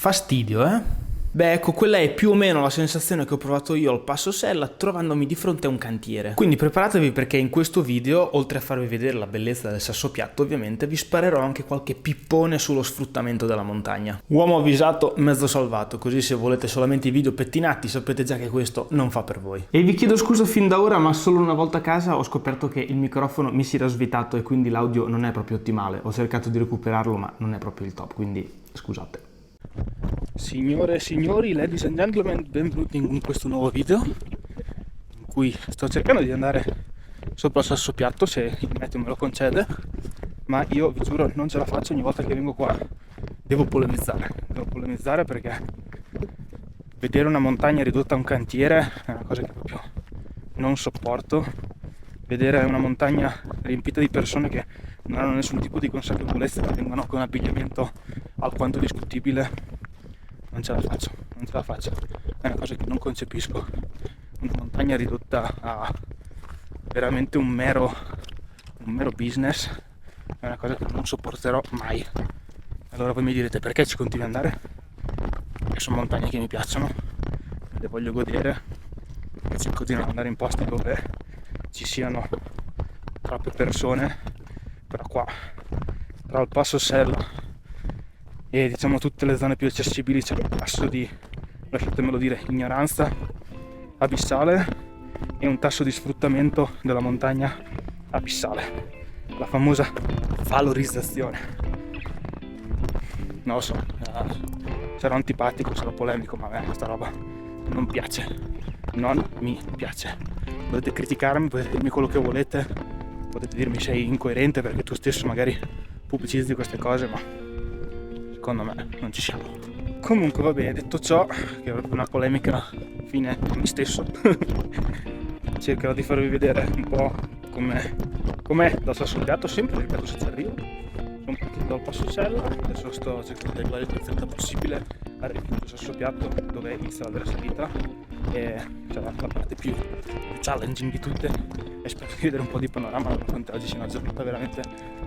Fastidio, eh? Beh, ecco, quella è più o meno la sensazione che ho provato io al Passo Sella trovandomi di fronte a un cantiere. Quindi preparatevi perché in questo video, oltre a farvi vedere la bellezza del sassopiatto, ovviamente, vi sparerò anche qualche pippone sullo sfruttamento della montagna. Uomo avvisato, mezzo salvato, così se volete solamente i video pettinati sapete già che questo non fa per voi. E vi chiedo scusa fin da ora, ma solo una volta a casa ho scoperto che il microfono mi si era svitato e quindi l'audio non è proprio ottimale. Ho cercato di recuperarlo, ma non è proprio il top, quindi scusate. Signore e signori, ladies and gentlemen, benvenuti in questo nuovo video in cui sto cercando di andare sopra il sassopiatto, se il meteo me lo concede, ma io vi giuro non ce la faccio. Ogni volta che vengo qua devo polemizzare perché vedere una montagna ridotta a un cantiere è una cosa che proprio non sopporto. Vedere una montagna riempita di persone che non hanno nessun tipo di consapevolezza, che vengono con un abbigliamento alquanto discutibile, non ce la faccio, è una cosa che non concepisco. Una montagna ridotta a veramente un mero business è una cosa che non sopporterò mai. Allora voi mi direte: perché ci continui ad andare? Perché sono montagne che mi piacciono, le voglio godere e cerco di non andare in posti dove ci siano troppe persone. Però qua, tra il Passo Sella e diciamo tutte le zone più accessibili, c'è un tasso di, lasciatemelo dire, ignoranza abissale e un tasso di sfruttamento della montagna abissale, la famosa valorizzazione. Non lo so, sarò antipatico, sarò polemico, ma a me questa roba non mi piace. Potete criticarmi, potete dirmi quello che volete, potete dirmi sei incoerente perché tu stesso magari pubblicizzi queste cose, ma secondo me non ci siamo. Comunque va bene, detto ciò, che è proprio una polemica fine a me stesso, cercherò di farvi vedere un po' com'è dal sassopiatto, sempre, ripeto, se ci arrivo. Sono partito dal Passo Sella, adesso sto cercando di arrivare il più in fretta possibile al rifugio Sassopiatto, dove inizia la vera salita e c'è la parte più challenging di tutte, e spero di vedere un po' di panorama, nonostante oggi sia una giornata veramente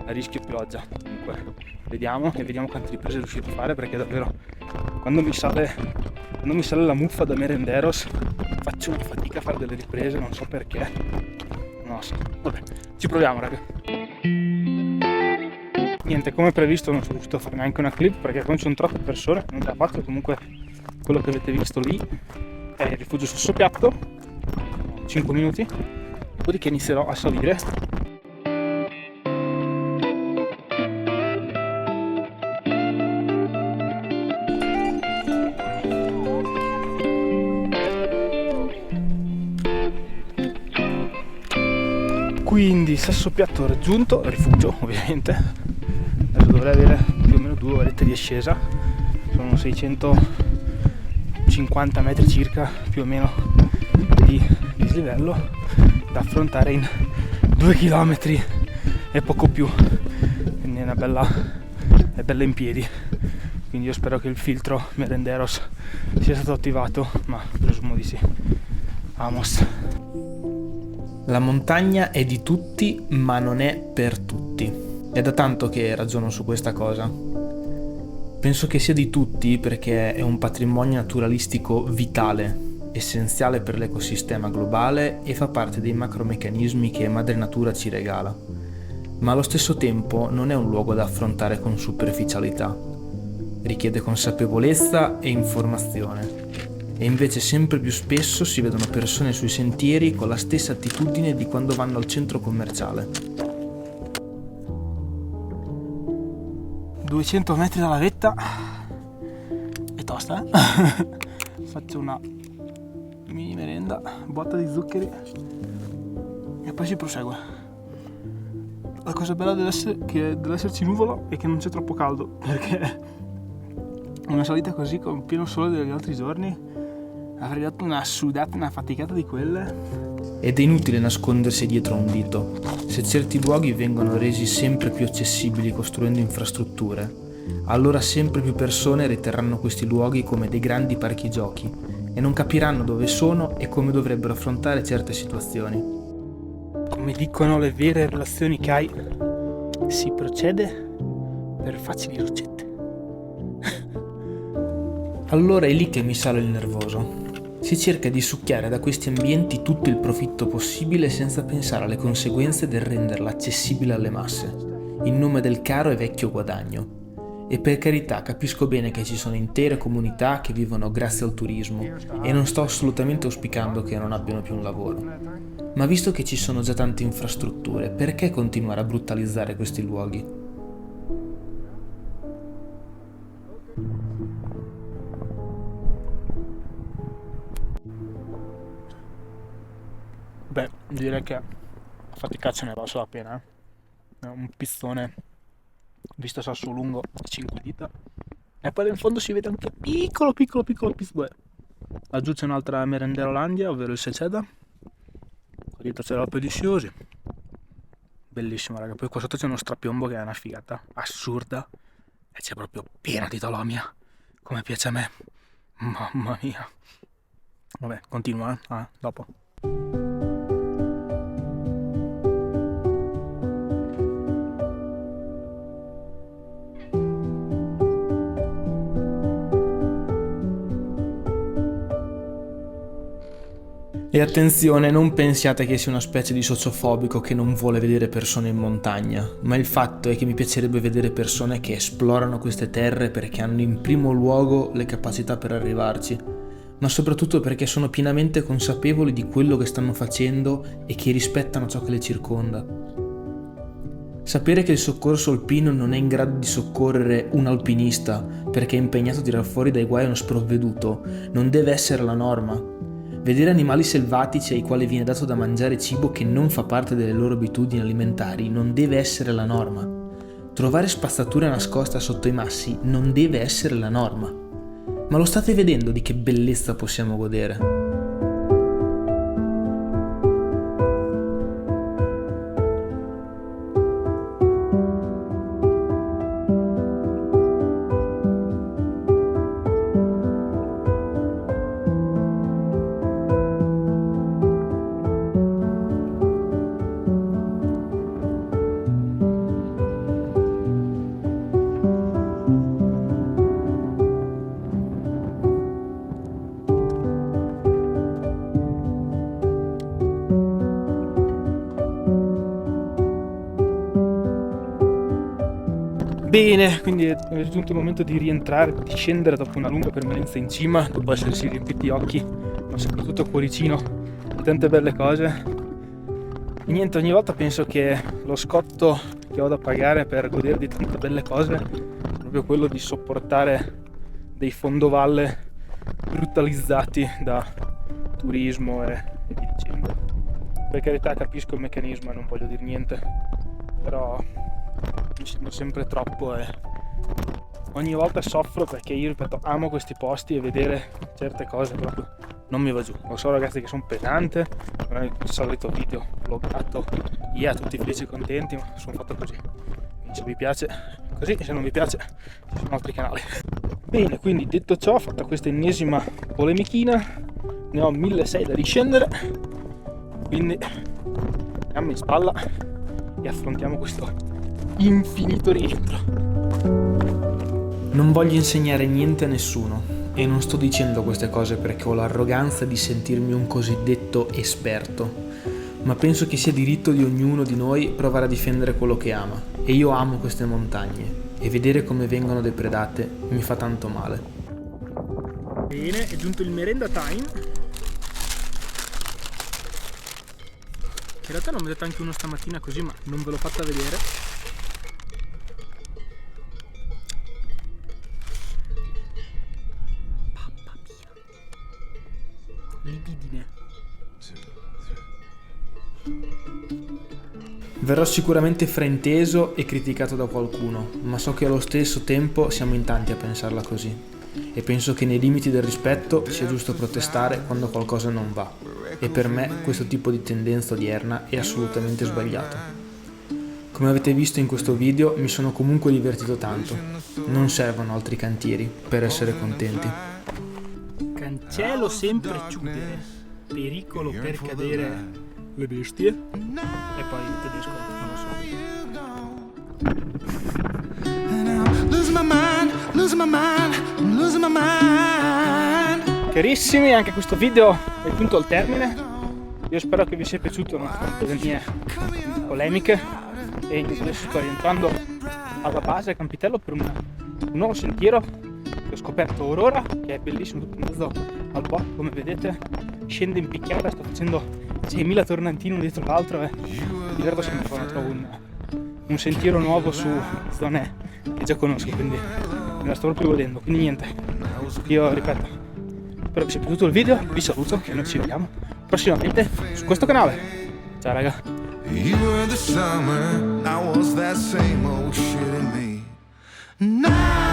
a rischio pioggia. Comunque vediamo quante riprese riuscite a fare, perché davvero quando mi sale la muffa da merenderos faccio una fatica a fare delle riprese, non so perché, non lo so. Vabbè, ci proviamo, raga. Niente, come previsto non sono riuscito a fare neanche una clip perché quando ci sono troppe persone non ce la faccio. Comunque quello che avete visto lì è il rifugio Sassopiatto, 5 minuti, dopodiché inizierò a salire. Quindi Sassopiatto raggiunto, rifugio ovviamente. Adesso dovrei avere più o meno 2 orette di ascesa, sono 650 metri circa più o meno di dislivello da affrontare in 2 chilometri e poco più, quindi è bella in piedi. Quindi io spero che il filtro merenderos sia stato attivato, ma presumo di sì. Vamos. La montagna è di tutti, ma non è per tutti. È da tanto che ragiono su questa cosa. Penso che sia di tutti perché è un patrimonio naturalistico vitale, essenziale per l'ecosistema globale e fa parte dei macromeccanismi che Madre Natura ci regala. Ma allo stesso tempo non è un luogo da affrontare con superficialità. Richiede consapevolezza e informazione. E invece sempre più spesso si vedono persone sui sentieri con la stessa attitudine di quando vanno al centro commerciale. 200 metri dalla vetta è tosta, faccio una mini merenda, botta di zuccheri e poi si prosegue. La cosa bella dell'esserci nuvolo è che non c'è troppo caldo, perché una salita così con pieno sole degli altri giorni avrei dato una sudata, una faticata di quelle. Ed è inutile nascondersi dietro a un dito. Se certi luoghi vengono resi sempre più accessibili costruendo infrastrutture, allora sempre più persone riterranno questi luoghi come dei grandi parchi giochi e non capiranno dove sono e come dovrebbero affrontare certe situazioni. Come dicono le vere relazioni che hai, si procede per facili rocette. Allora è lì che mi sale il nervoso. Si cerca di succhiare da questi ambienti tutto il profitto possibile senza pensare alle conseguenze del renderla accessibile alle masse, in nome del caro e vecchio guadagno. E per carità, capisco bene che ci sono intere comunità che vivono grazie al turismo e non sto assolutamente auspicando che non abbiano più un lavoro. Ma visto che ci sono già tante infrastrutture, perché continuare a brutalizzare questi luoghi? Beh, direi che la faticaccia ne è valsa la pena, È un pizzone visto Sassolungo, 5 dita. E poi in fondo si vede anche piccolo pizzone. Laggiù c'è un'altra merendera Olandia, ovvero il Seceda. Qua dietro c'è l'Alpe di Siosi. Bellissimo, raga. Poi qua sotto c'è uno strapiombo che è una figata assurda. E c'è proprio pieno di Dolomia. Come piace a me. Mamma mia. Vabbè, continua, dopo. E attenzione, non pensiate che sia una specie di sociofobico che non vuole vedere persone in montagna, ma il fatto è che mi piacerebbe vedere persone che esplorano queste terre perché hanno in primo luogo le capacità per arrivarci, ma soprattutto perché sono pienamente consapevoli di quello che stanno facendo e che rispettano ciò che le circonda. Sapere che il soccorso alpino non è in grado di soccorrere un alpinista perché è impegnato a tirar fuori dai guai uno sprovveduto non deve essere la norma. Vedere animali selvatici ai quali viene dato da mangiare cibo che non fa parte delle loro abitudini alimentari non deve essere la norma. Trovare spazzatura nascosta sotto i massi non deve essere la norma. Ma lo state vedendo di che bellezza possiamo godere? Bene, quindi è giunto il momento di rientrare, di scendere dopo una lunga permanenza in cima, dopo essersi riempiti gli occhi, ma soprattutto cuoricino di tante belle cose. E niente, ogni volta penso che lo scotto che ho da pagare per godere di tante belle cose è proprio quello di sopportare dei fondovalle brutalizzati da turismo e via dicendo. Per carità, capisco il meccanismo e non voglio dire niente, però mi sembra sempre troppo e ogni volta soffro perché io, ripeto, amo questi posti e vedere certe cose proprio non mi va giù. Lo so, ragazzi, che sono pesante, non è il solito video vloggato, tutti felici e contenti, ma sono fatto così. Quindi se vi piace così, se non vi piace ci sono altri canali. Bene, quindi detto ciò, fatta questa ennesima polemichina, ne ho 1600 da riscendere, quindi andiamo in spalla e affrontiamo questo infinito rientro. Non voglio insegnare niente a nessuno e non sto dicendo queste cose perché ho l'arroganza di sentirmi un cosiddetto esperto, ma penso che sia diritto di ognuno di noi provare a difendere quello che ama e io amo queste montagne e vedere come vengono depredate mi fa tanto male. Bene, è giunto il merenda time, che in realtà ne ho mangiato anche uno stamattina così, ma non ve l'ho fatta vedere. Libidine. Verrò sicuramente frainteso e criticato da qualcuno, ma so che allo stesso tempo siamo in tanti a pensarla così e penso che nei limiti del rispetto sia giusto protestare quando qualcosa non va e per me questo tipo di tendenza odierna è assolutamente sbagliato. Come avete visto in questo video mi sono comunque divertito tanto, non servono altri cantieri per essere contenti. Cancello sempre chiudere, pericolo per cadere le bestie, e poi il tedesco non lo so. Losing my mind, I'm losing my mind. Carissimi, anche questo video è giunto al termine. Io spero che vi sia piaciuto nonostante le mie polemiche, e adesso sto rientrando alla base a Campitello per un nuovo sentiero che ho scoperto Aurora, che è bellissimo, tutto in mezzo al bosco, come vedete. Scende in picchiata, sto facendo 6.000 tornantini uno dietro l'altro e mi diverto sempre quando trovo un sentiero nuovo su zone che già conosco, quindi me la sto proprio godendo. Quindi niente, io ripeto, spero vi sia piaciuto il video, vi saluto e noi ci vediamo prossimamente su questo canale. Ciao raga. You were the summer, I was that same old shit in me. Now